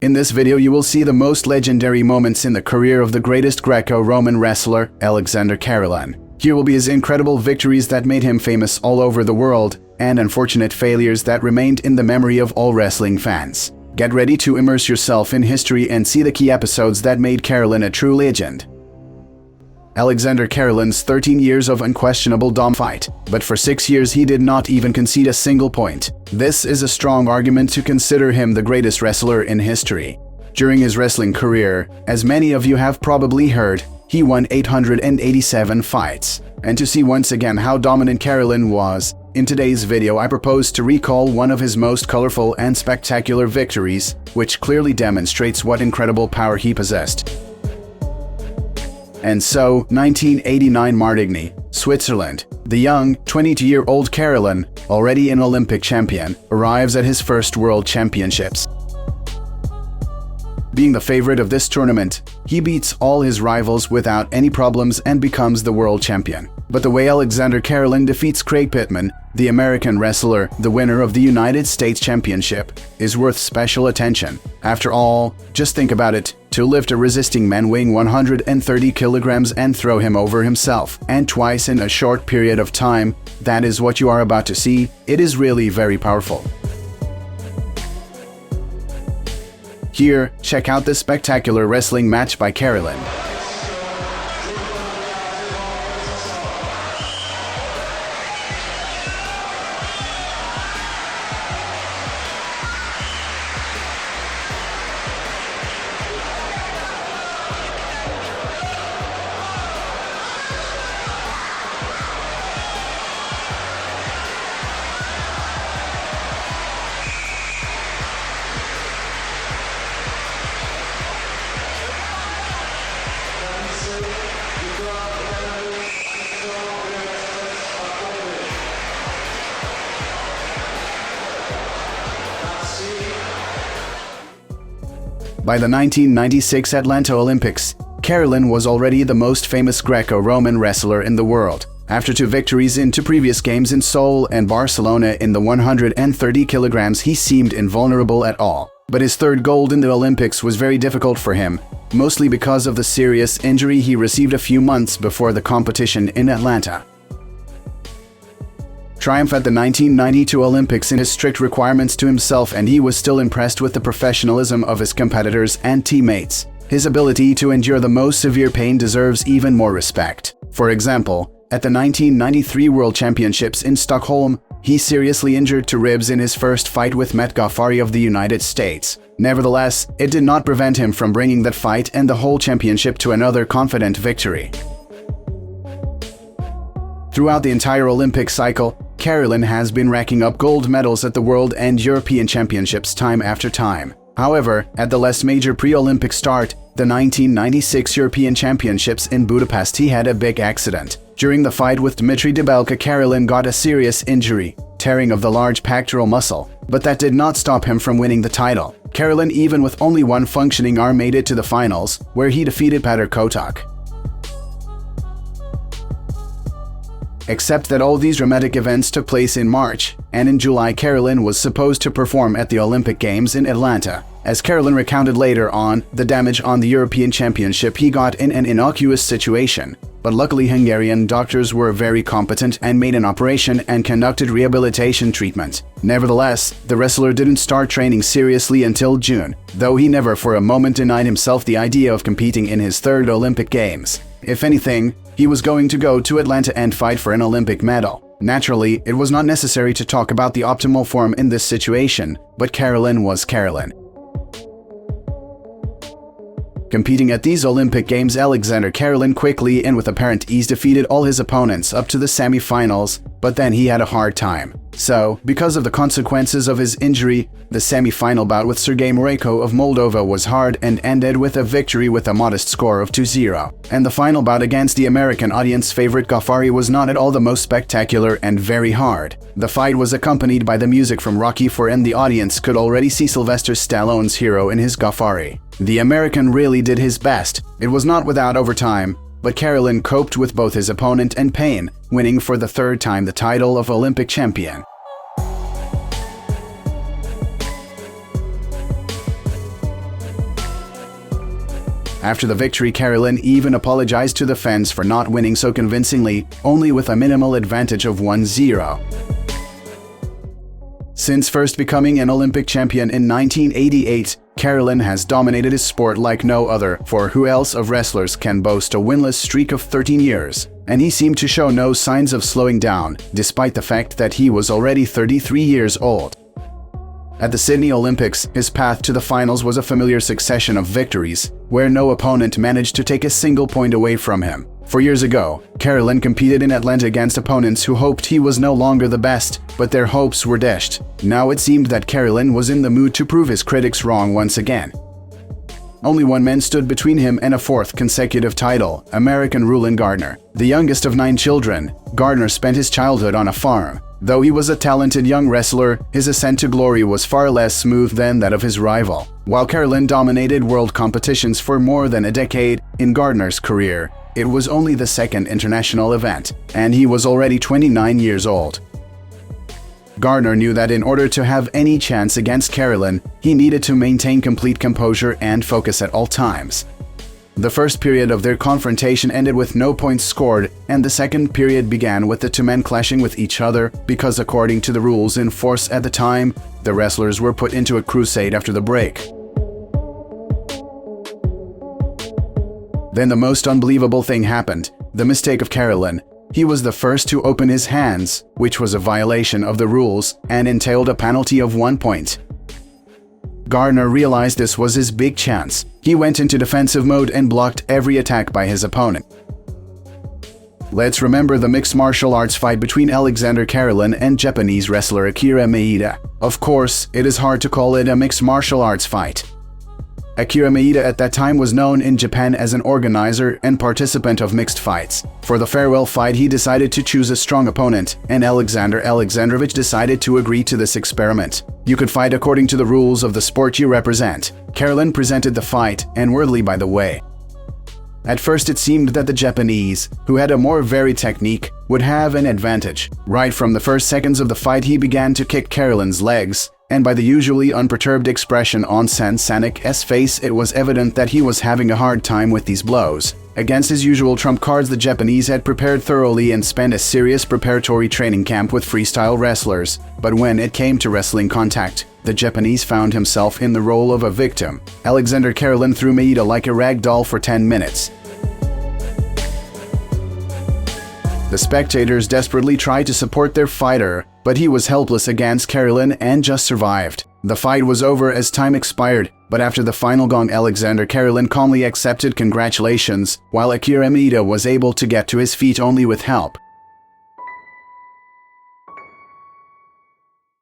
In this video you will see the most legendary moments in the career of the greatest Greco-Roman wrestler, Alexander Karelin. Here will be his incredible victories that made him famous all over the world, and unfortunate failures that remained in the memory of all wrestling fans. Get ready to immerse yourself in history and see the key episodes that made Karelin a true legend. Alexander Karelin's 13 years of unquestionable dom fight, but for 6 years he did not even concede a single point. This is a strong argument to consider him the greatest wrestler in history. During his wrestling career, as many of you have probably heard, he won 887 fights. And to see once again how dominant Karelin was, in today's video I propose to recall one of his most colorful and spectacular victories, which clearly demonstrates what incredible power he possessed. And so, 1989 Martigny, Switzerland. The young, 22-year-old Karelin, already an Olympic champion, arrives at his first World Championships. Being the favorite of this tournament, he beats all his rivals without any problems and becomes the world champion. But the way Alexander Karelin defeats Craig Pittman, the American wrestler, the winner of the United States Championship, is worth special attention. After all, just think about it. To lift a resisting man weighing 130 kilograms and throw him over himself, and twice in a short period of time, that is what you are about to see. It is really very powerful. Here, check out this spectacular wrestling match by Karelin. By the 1996 Atlanta Olympics, Karelin was already the most famous Greco-Roman wrestler in the world. After 2 victories in 2 previous games in Seoul and Barcelona in the 130 kilograms, he seemed invulnerable at all. But his third gold in the Olympics was very difficult for him, mostly because of the serious injury he received a few months before the competition in Atlanta. Triumph at the 1992 Olympics in his strict requirements to himself, and he was still impressed with the professionalism of his competitors and teammates. His ability to endure the most severe pain deserves even more respect. For example, at the 1993 World Championships in Stockholm, he seriously injured 2 ribs in his first fight with Matt Ghaffari of the United States. Nevertheless, it did not prevent him from bringing that fight and the whole championship to another confident victory. Throughout the entire Olympic cycle, Karelin has been racking up gold medals at the World and European Championships time after time. However, at the less major pre-Olympic start, the 1996 European Championships in Budapest, he had a big accident. During the fight with Dmitry Debelka, Karelin got a serious injury, tearing of the large pectoral muscle, but that did not stop him from winning the title. Karelin, even with only one functioning arm, made it to the finals, where he defeated Petr Kotak. Except that all these dramatic events took place in March, and in July Karelin was supposed to perform at the Olympic Games in Atlanta. As Karelin recounted later on, the damage on the European Championship he got in an innocuous situation. But luckily Hungarian doctors were very competent and made an operation and conducted rehabilitation treatment. Nevertheless, the wrestler didn't start training seriously until June, though he never for a moment denied himself the idea of competing in his 3rd Olympic Games. If anything, he was going to go to Atlanta and fight for an Olympic medal. Naturally, it was not necessary to talk about the optimal form in this situation, but Karelin was Karelin. Competing at these Olympic Games, Alexander Karelin quickly and with apparent ease defeated all his opponents up to the semi-finals, but then he had a hard time. So, because of the consequences of his injury, the semi-final bout with Sergei Moreiko of Moldova was hard and ended with a victory with a modest score of 2-0. And the final bout against the American audience favorite Ghaffari was not at all the most spectacular and very hard. The fight was accompanied by the music from Rocky IV, and the audience could already see Sylvester Stallone's hero in his Ghaffari. The American really did his best. It was not without overtime, but Karelin coped with both his opponent and pain, winning for the 3rd time the title of Olympic champion. After the victory, Karelin even apologized to the fans for not winning so convincingly, only with a minimal advantage of 1-0. Since first becoming an Olympic champion in 1988, Karelin has dominated his sport like no other, for who else of wrestlers can boast a winless streak of 13 years? And he seemed to show no signs of slowing down, despite the fact that he was already 33 years old. At the Sydney Olympics, his path to the finals was a familiar succession of victories, where no opponent managed to take a single point away from him. 4 years ago, Karelin competed in Atlanta against opponents who hoped he was no longer the best, but their hopes were dashed. Now it seemed that Karelin was in the mood to prove his critics wrong once again. Only one man stood between him and a fourth consecutive title, American Rulon Gardner. The youngest of 9 children, Gardner spent his childhood on a farm. Though he was a talented young wrestler, his ascent to glory was far less smooth than that of his rival. While Karelin dominated world competitions for more than a decade, in Gardner's career, it was only the second international event, and he was already 29 years old. Gardner knew that in order to have any chance against Karelin, he needed to maintain complete composure and focus at all times. The first period of their confrontation ended with no points scored, and the second period began with the two men clashing with each other because, according to the rules in force at the time, the wrestlers were put into a crusade after the break. Then the most unbelievable thing happened, the mistake of Karelin. He was the first to open his hands, which was a violation of the rules and entailed a penalty of 1 point. Gardner realized this was his big chance. He went into defensive mode and blocked every attack by his opponent. Let's remember the mixed martial arts fight between Alexander Karelin and Japanese wrestler Akira Maeda. Of course, it is hard to call it a mixed martial arts fight. Akira Maeda at that time was known in Japan as an organizer and participant of mixed fights. For the farewell fight, he decided to choose a strong opponent, and Alexander Alexandrovich decided to agree to this experiment. You could fight according to the rules of the sport you represent. Karelin presented the fight, and worthily by the way. At first it seemed that the Japanese, who had a more varied technique, would have an advantage. Right from the first seconds of the fight he began to kick Karelin's legs, and by the usually unperturbed expression on Sanik's face it was evident that he was having a hard time with these blows. Against his usual trump cards, the Japanese had prepared thoroughly and spent a serious preparatory training camp with freestyle wrestlers. But when it came to wrestling contact, the Japanese found himself in the role of a victim. Alexander Karelin threw Maeda like a rag doll for 10 minutes. The spectators desperately tried to support their fighter, but he was helpless against Karelin and just survived. The fight was over as time expired, but after the final gong, Alexander Karelin calmly accepted congratulations, while Akira Maeda was able to get to his feet only with help.